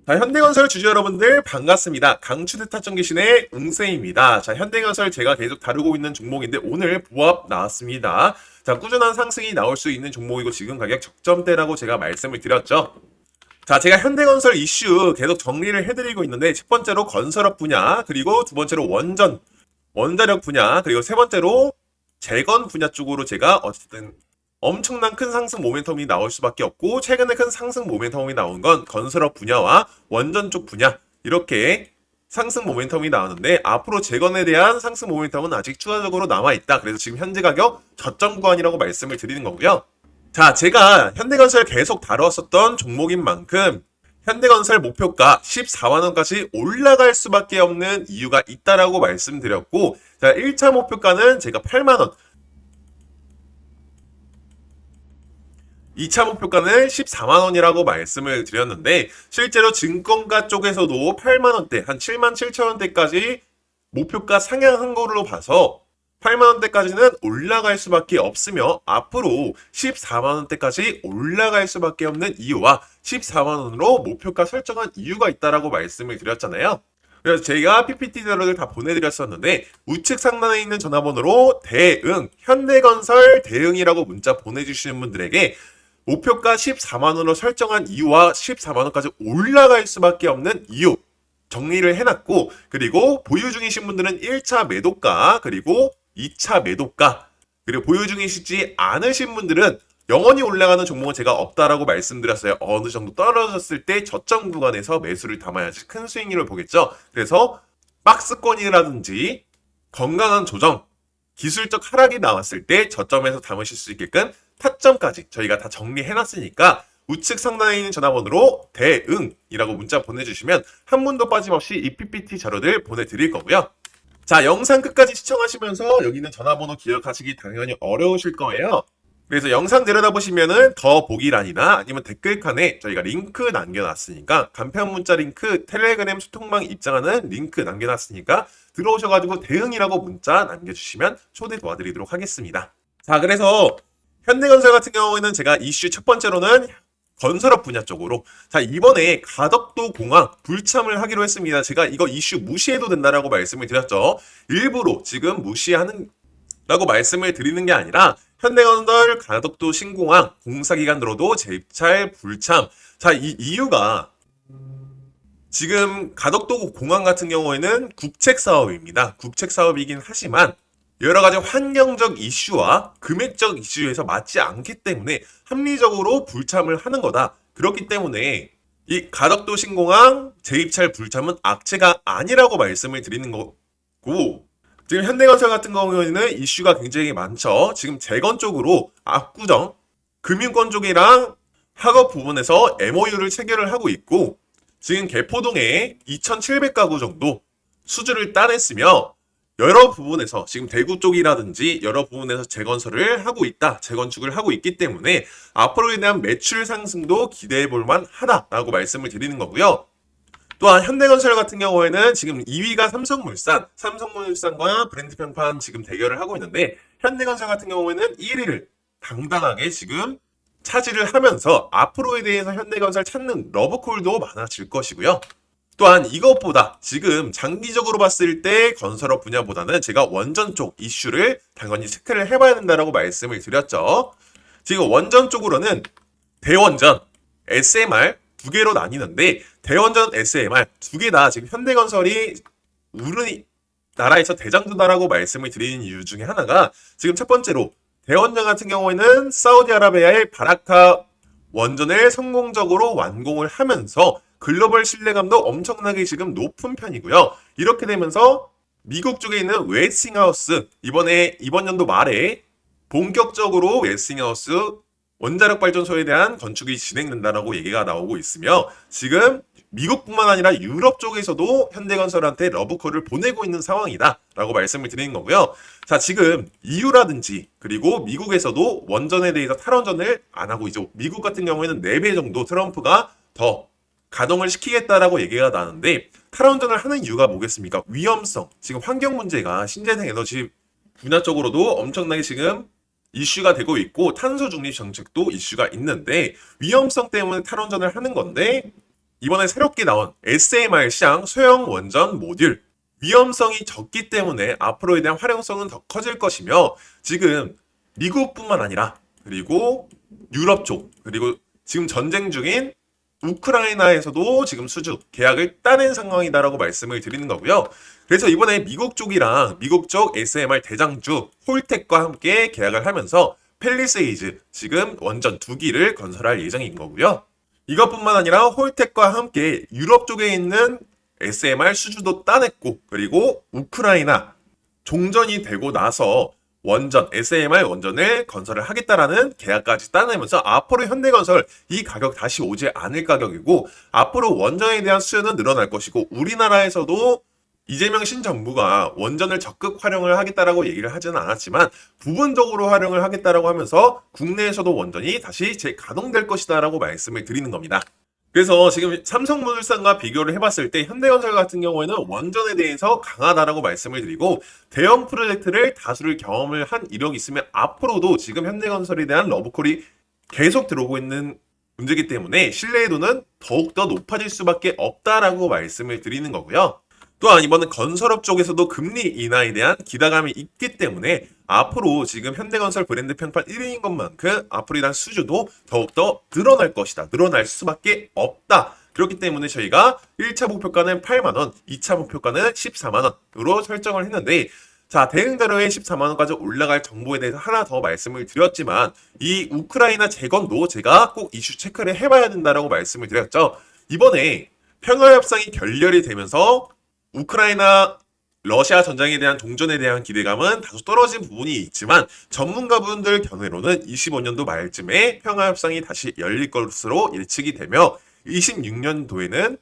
자, 현대건설 주주 여러분들 반갑습니다. 강추대타점 귀신의 웅쌤입니다. 자, 현대건설 제가 계속 다루고 있는 종목인데 오늘 부합 나왔습니다. 자, 꾸준한 상승이 나올 수 있는 종목이고 지금 가격 적점대라고 제가 말씀을 드렸죠. 자, 제가 현대건설 이슈 계속 정리를 해드리고 있는데 첫 번째로 건설업 분야, 그리고 두 번째로 원자력 분야, 그리고 세 번째로 재건 분야 쪽으로 제가 어쨌든 엄청난 큰 상승 모멘텀이 나올 수밖에 없고, 최근에 큰 상승 모멘텀이 나온 건 건설업 분야와 원전 쪽 분야, 이렇게 상승 모멘텀이 나오는데 앞으로 재건에 대한 상승 모멘텀은 아직 추가적으로 남아있다. 그래서 지금 현재 가격 저점 구간이라고 말씀을 드리는 거고요. 자, 제가 현대건설 계속 다뤘었던 종목인 만큼 현대건설 목표가 14만원까지 올라갈 수밖에 없는 이유가 있다라고 말씀드렸고, 자, 1차 목표가는 제가 8만원, 2차 목표가는 14만원이라고 말씀을 드렸는데, 실제로 증권가 쪽에서도 8만원대, 한 7만 7천원대까지 목표가 상향한 걸로 봐서 8만원대까지는 올라갈 수밖에 없으며, 앞으로 14만원대까지 올라갈 수밖에 없는 이유와 14만원으로 목표가 설정한 이유가 있다라고 말씀을 드렸잖아요. 그래서 제가 PPT 자료를 다 보내드렸었는데, 우측 상단에 있는 전화번호로 대응, 현대건설 대응이라고 문자 보내주시는 분들에게 목표가 14만원으로 설정한 이유와 14만원까지 올라갈 수밖에 없는 이유 정리를 해놨고, 그리고 보유 중이신 분들은 1차 매도가, 그리고 2차 매도가, 그리고 보유 중이시지 않으신 분들은 영원히 올라가는 종목은 제가 없다라고 말씀드렸어요. 어느 정도 떨어졌을 때 저점 구간에서 매수를 담아야지 큰 수익률을 보겠죠. 그래서 박스권이라든지 건강한 조정, 기술적 하락이 나왔을 때 저점에서 담으실 수 있게끔 타점까지 저희가 다 정리해놨으니까 우측 상단에 있는 전화번호로 대응이라고 문자 보내주시면 한 분도 빠짐없이 이 PPT 자료들 보내드릴 거고요. 자, 영상 끝까지 시청하시면서 여기는 전화번호 기억하시기 당연히 어려우실 거예요. 그래서 영상 내려다보시면은 더 보기란이나 아니면 댓글칸에 저희가 링크 남겨놨으니까, 간편 문자 링크, 텔레그램 소통방 입장하는 링크 남겨놨으니까 들어오셔가지고 대응이라고 문자 남겨주시면 초대 도와드리도록 하겠습니다. 자, 그래서 현대건설 같은 경우에는 제가 이슈 첫 번째로는 건설업 분야 쪽으로, 자, 이번에 가덕도 공항 불참을 하기로 했습니다. 제가 이거 이슈 무시해도 된다라고 말씀을 드렸죠. 일부러 지금 무시하는 라고 말씀을 드리는 게 아니라 현대건설 가덕도 신공항 공사기간으로도 재입찰 불참. 자, 이 이유가 지금 가덕도 공항 같은 경우에는 국책 사업입니다. 국책 사업이긴 하지만 여러 가지 환경적 이슈와 금액적 이슈에서 맞지 않기 때문에 합리적으로 불참을 하는 거다. 그렇기 때문에 이 가덕도 신공항 재입찰 불참은 악재가 아니라고 말씀을 드리는 거고, 지금 현대건설 같은 경우에는 이슈가 굉장히 많죠. 지금 재건 쪽으로 압구정, 금융권 쪽이랑 학업 부분에서 MOU를 체결을 하고 있고, 지금 개포동에 2,700가구 정도 수주를 따냈으며, 여러 부분에서 지금 대구 쪽이라든지 여러 부분에서 재건설을 하고 있다, 재건축을 하고 있기 때문에 앞으로에 대한 매출 상승도 기대해 볼 만하다라고 말씀을 드리는 거고요. 또한 현대건설 같은 경우에는 지금 2위가 삼성물산과 브랜드 평판 지금 대결을 하고 있는데, 현대건설 같은 경우에는 1위를 당당하게 지금 차지를 하면서 앞으로에 대해서 현대건설 찾는 러브콜도 많아질 것이고요. 또한 이것보다 지금 장기적으로 봤을 때 건설업 분야보다는 제가 원전 쪽 이슈를 당연히 체크를 해봐야 된다라고 말씀을 드렸죠. 지금 원전 쪽으로는 대원전, SMR 두 개로 나뉘는데, 대원전, SMR 두 개 다 지금 현대건설이 우리나라에서 대장주다라고 말씀을 드리는 이유 중에 하나가, 지금 첫 번째로 대원전 같은 경우에는 사우디아라비아의 바라카 원전을 성공적으로 완공을 하면서 글로벌 신뢰감도 엄청나게 지금 높은 편이고요. 이렇게 되면서 미국 쪽에 있는 웨스팅하우스, 이번 연도 말에 본격적으로 웨스팅하우스 원자력 발전소에 대한 건축이 진행된다라고 얘기가 나오고 있으며, 지금 미국뿐만 아니라 유럽 쪽에서도 현대건설한테 러브콜을 보내고 있는 상황이다 라고 말씀을 드리는 거고요. 자, 지금 EU라든지 그리고 미국에서도 원전에 대해서 탈원전을 안 하고 있죠. 미국 같은 경우에는 4배 정도 트럼프가 더 가동을 시키겠다라고 얘기가 나는데, 탈원전을 하는 이유가 뭐겠습니까? 위험성, 지금 환경 문제가 신재생 에너지 분야 쪽으로도 엄청나게 지금 이슈가 되고 있고, 탄소 중립 정책도 이슈가 있는데 위험성 때문에 탈원전을 하는 건데, 이번에 새롭게 나온 SMR 시향 소형 원전 모듈 위험성이 적기 때문에 앞으로에 대한 활용성은 더 커질 것이며 지금 미국뿐만 아니라 그리고 유럽 쪽 그리고 지금 전쟁 중인 우크라이나에서도 지금 수주 계약을 따낸 상황이다라고 말씀을 드리는 거고요. 그래서 이번에 미국 쪽이랑 미국 쪽 SMR 대장주 홀텍과 함께 계약을 하면서 펠리세이즈 지금 원전 2기를 건설할 예정인 거고요. 이것뿐만 아니라 홀텍과 함께 유럽 쪽에 있는 SMR 수주도 따냈고 그리고 우크라이나 종전이 되고 나서 원전, SMR 원전을 건설을 하겠다라는 계약까지 따내면서 앞으로 현대건설 이 가격 다시 오지 않을 가격이고 앞으로 원전에 대한 수요는 늘어날 것이고 우리나라에서도 이재명 신정부가 원전을 적극 활용을 하겠다라고 얘기를 하지는 않았지만 부분적으로 활용을 하겠다라고 하면서 국내에서도 원전이 다시 재가동될 것이다라고 말씀을 드리는 겁니다. 그래서 지금 삼성물산과 비교를 해봤을 때 현대건설 같은 경우에는 원전에 대해서 강하다라고 말씀을 드리고 대형 프로젝트를 다수를 경험을 한 이력이 있으면 앞으로도 지금 현대건설에 대한 러브콜이 계속 들어오고 있는 문제이기 때문에 신뢰도는 더욱더 높아질 수밖에 없다라고 말씀을 드리는 거고요. 또한 이번은 건설업 쪽에서도 금리 인하에 대한 기대감이 있기 때문에 앞으로 지금 현대건설 브랜드 평판 1위인 것만큼 앞으로에 대한 수주도 더욱더 늘어날 것이다. 늘어날 수밖에 없다. 그렇기 때문에 저희가 1차 목표가는 8만원, 2차 목표가는 14만원으로 설정을 했는데 자, 대응자료에 14만원까지 올라갈 정보에 대해서 하나 더 말씀을 드렸지만 이 우크라이나 재건도 제가 꼭 이슈 체크를 해봐야 된다라고 말씀을 드렸죠. 이번에 평화협상이 결렬이 되면서 우크라이나 러시아 전장에 대한 종전에 대한 기대감은 다소 떨어진 부분이 있지만 전문가분들 견해로는 25년도 말쯤에 평화협상이 다시 열릴 것으로 예측이 되며 26년도에는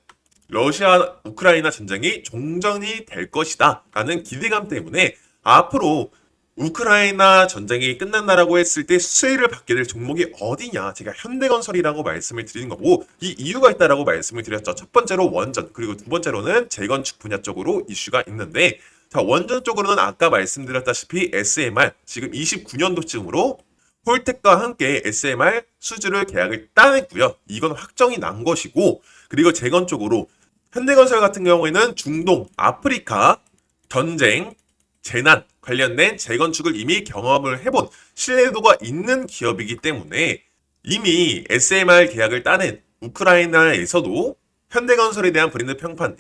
러시아 우크라이나 전쟁이 종전이 될 것이다 라는 기대감 때문에 앞으로 우크라이나 전쟁이 끝난다라고 했을 때 수혜를 받게 될 종목이 어디냐 제가 현대건설이라고 말씀을 드리는 거고 이 이유가 있다라고 말씀을 드렸죠. 첫 번째로 원전 그리고 두 번째로는 재건축 분야 쪽으로 이슈가 있는데 자 원전 쪽으로는 아까 말씀드렸다시피 SMR 지금 29년도쯤으로 홀텍과 함께 SMR 수주를 계약을 따냈고요. 이건 확정이 난 것이고 그리고 재건 쪽으로 현대건설 같은 경우에는 중동, 아프리카 전쟁 재난 관련된 재건축을 이미 경험을 해본 신뢰도가 있는 기업이기 때문에 이미 SMR 계약을 따낸 우크라이나에서도 현대건설에 대한 브랜드 평판,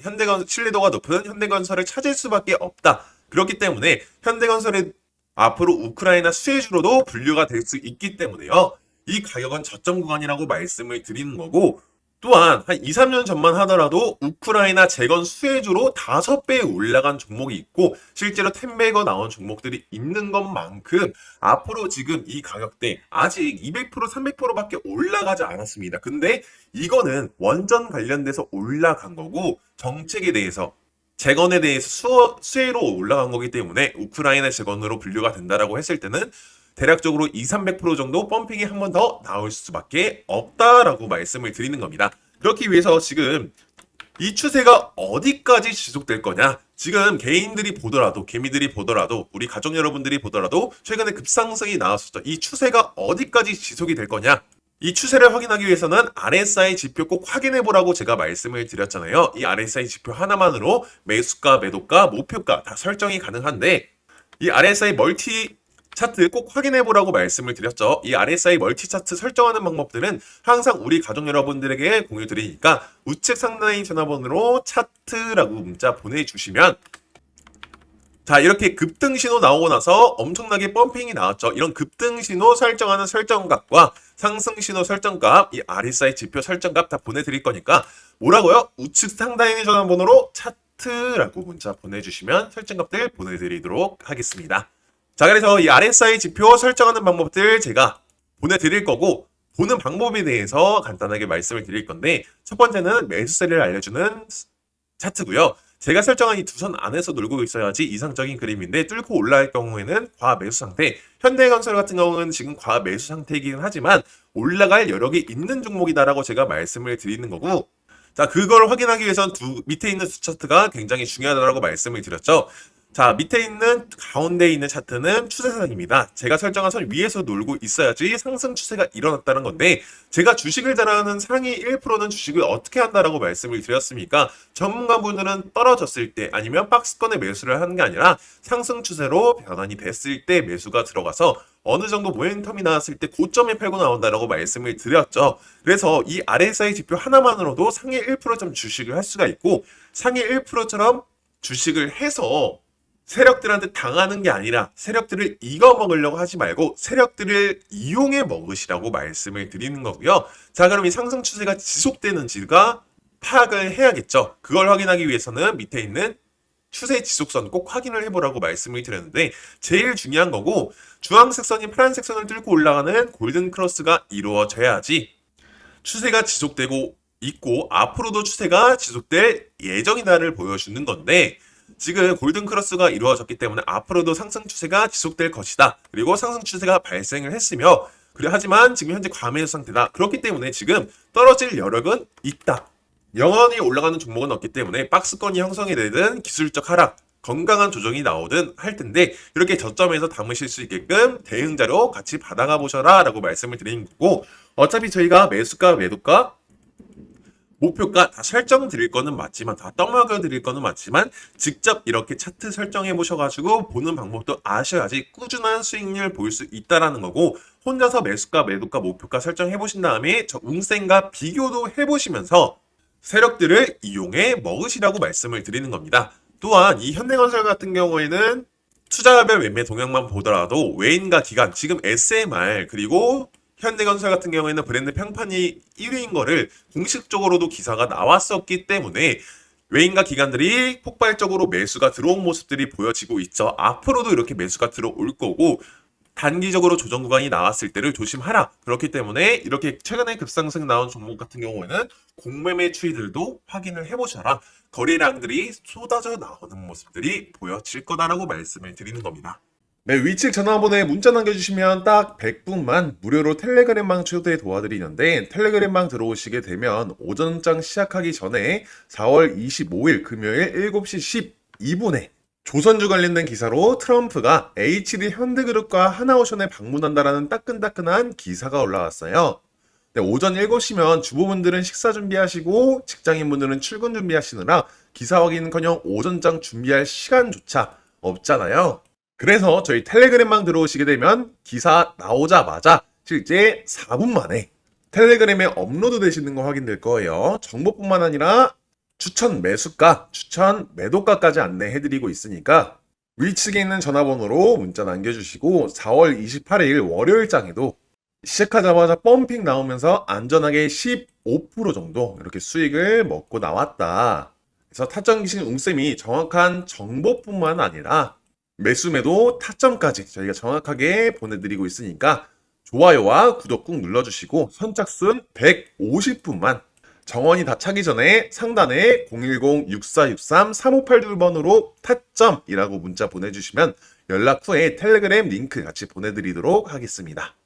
신뢰도가 높은 현대건설을 찾을 수밖에 없다. 그렇기 때문에 현대건설의 앞으로 우크라이나 수혜주로도 분류가 될 수 있기 때문에요. 이 가격은 저점 구간이라고 말씀을 드리는 거고 또한 한 2, 3년 전만 하더라도 우크라이나 재건 수혜주로 5배 올라간 종목이 있고 실제로 10배가 나온 종목들이 있는 것만큼 앞으로 지금 이 가격대 아직 200%, 300%밖에 올라가지 않았습니다. 근데 이거는 원전 관련돼서 올라간 거고 정책에 대해서 재건에 대해서 수혜로 올라간 거기 때문에 우크라이나 재건으로 분류가 된다라고 했을 때는 대략적으로 2, 300% 정도 펌핑이 한 번 더 나올 수밖에 없다라고 말씀을 드리는 겁니다. 그렇기 위해서 지금 이 추세가 어디까지 지속될 거냐? 지금 개인들이 보더라도, 개미들이 보더라도, 우리 가족 여러분들이 보더라도 최근에 급상승이 나왔었죠. 이 추세가 어디까지 지속이 될 거냐? 이 추세를 확인하기 위해서는 RSI 지표 꼭 확인해 보라고 제가 말씀을 드렸잖아요. 이 RSI 지표 하나만으로 매수가, 매도가, 목표가 다 설정이 가능한데 이 RSI 멀티 차트 꼭 확인해 보라고 말씀을 드렸죠. 이 RSI 멀티 차트 설정하는 방법들은 항상 우리 가족 여러분들에게 공유 드리니까 우측 상단의 전화번호로 차트라고 문자 보내주시면 자 이렇게 급등 신호 나오고 나서 엄청나게 펌핑이 나왔죠. 이런 급등 신호 설정하는 설정값과 상승 신호 설정값, 이 RSI 지표 설정값 다 보내드릴 거니까 뭐라고요? 우측 상단의 전화번호로 차트라고 문자 보내주시면 설정값들 보내드리도록 하겠습니다. 자 그래서 이 RSI 지표 설정하는 방법들 제가 보내드릴 거고 보는 방법에 대해서 간단하게 말씀을 드릴 건데 첫 번째는 매수세를 알려주는 차트고요. 제가 설정한 이 두 선 안에서 놀고 있어야지 이상적인 그림인데 뚫고 올라갈 경우에는 과매수 상태, 현대건설 같은 경우는 지금 과매수 상태이긴 하지만 올라갈 여력이 있는 종목이다라고 제가 말씀을 드리는 거고 자 그걸 확인하기 위해서는 밑에 있는 두 차트가 굉장히 중요하다고 말씀을 드렸죠. 자, 밑에 있는 가운데 있는 차트는 추세선입니다. 제가 설정한 선 위에서 놀고 있어야지 상승 추세가 일어났다는 건데, 제가 주식을 잘하는 상위 1%는 주식을 어떻게 한다라고 말씀을 드렸습니까? 전문가분들은 떨어졌을 때 아니면 박스권에 매수를 하는 게 아니라 상승 추세로 변환이 됐을 때 매수가 들어가서 어느 정도 모멘텀이 나왔을 때 고점에 팔고 나온다라고 말씀을 드렸죠. 그래서 이 RSI 지표 하나만으로도 상위 1%점 주식을 할 수가 있고, 상위 1%처럼 주식을 해서 세력들한테 당하는 게 아니라 세력들을 이겨 먹으려고 하지 말고 세력들을 이용해 먹으시라고 말씀을 드리는 거고요. 자, 그럼 이 상승 추세가 지속되는지가 파악을 해야겠죠. 그걸 확인하기 위해서는 밑에 있는 추세 지속선 꼭 확인을 해보라고 말씀을 드렸는데, 제일 중요한 거고, 주황색 선이 파란색 선을 뚫고 올라가는 골든 크로스가 이루어져야지 추세가 지속되고 있고 앞으로도 추세가 지속될 예정이다를 보여주는 건데, 지금 골든 크로스가 이루어졌기 때문에 앞으로도 상승 추세가 지속될 것이다. 그리고 상승 추세가 발생을 했으며, 그래 하지만 지금 현재 과매수 상태다. 그렇기 때문에 지금 떨어질 여력은 있다. 영원히 올라가는 종목은 없기 때문에 박스권이 형성이 되든 기술적 하락, 건강한 조정이 나오든 할 텐데, 이렇게 저점에서 담으실 수 있게끔 대응자로 같이 받아가 보셔라 라고 말씀을 드리는 거고, 어차피 저희가 매수가, 매도가, 목표가 다 설정 드릴 거는 맞지만, 다 떠먹여 드릴 거는 맞지만, 직접 이렇게 차트 설정해 보셔가지고 보는 방법도 아셔야지 꾸준한 수익률 볼 수 있다라는 거고, 혼자서 매수가, 매도가, 목표가 설정해 보신 다음에 저 웅센과 비교도 해보시면서 세력들을 이용해 먹으시라고 말씀을 드리는 겁니다. 또한 이 현대건설 같은 경우에는 투자별 매매 동향만 보더라도 외인과 기관, 지금 SMR 그리고 현대건설 같은 경우에는 브랜드 평판이 1위인 거를 공식적으로도 기사가 나왔었기 때문에 외인과 기관들이 폭발적으로 매수가 들어온 모습들이 보여지고 있죠. 앞으로도 이렇게 매수가 들어올 거고, 단기적으로 조정 구간이 나왔을 때를 조심하라. 그렇기 때문에 이렇게 최근에 급상승 나온 종목 같은 경우에는 공매매 추이들도 확인을 해보셔라. 거래량들이 쏟아져 나오는 모습들이 보여질 거다라고 말씀을 드리는 겁니다. 네, 위측 전화번호에 문자 남겨주시면 딱 100분만 무료로 텔레그램방 초대 도와드리는데, 텔레그램방 들어오시게 되면 오전장 시작하기 전에 4월 25일 금요일 7시 12분에 조선주 관련된 기사로 트럼프가 HD 현대그룹과 하나오션에 방문한다라는 따끈따끈한 기사가 올라왔어요. 네, 오전 7시면 주부분들은 식사 준비하시고 직장인분들은 출근 준비하시느라 기사 확인커녕 오전장 준비할 시간조차 없잖아요. 그래서 저희 텔레그램방 들어오시게 되면 기사 나오자마자 실제 4분 만에 텔레그램에 업로드 되시는 거 확인될 거예요. 정보뿐만 아니라 추천 매수가, 추천 매도가까지 안내해드리고 있으니까 위측에 있는 전화번호로 문자 남겨주시고, 4월 28일 월요일장에도 시작하자마자 펌핑 나오면서 안전하게 15% 정도 이렇게 수익을 먹고 나왔다. 그래서 타점 기신 웅쌤이 정확한 정보뿐만 아니라 매수 매도 타점까지 저희가 정확하게 보내드리고 있으니까 좋아요와 구독 꾹 눌러주시고, 선착순 150분만 정원이 다 차기 전에 상단에 010-6463-3582번으로 타점이라고 문자 보내주시면 연락 후에 텔레그램 링크 같이 보내드리도록 하겠습니다.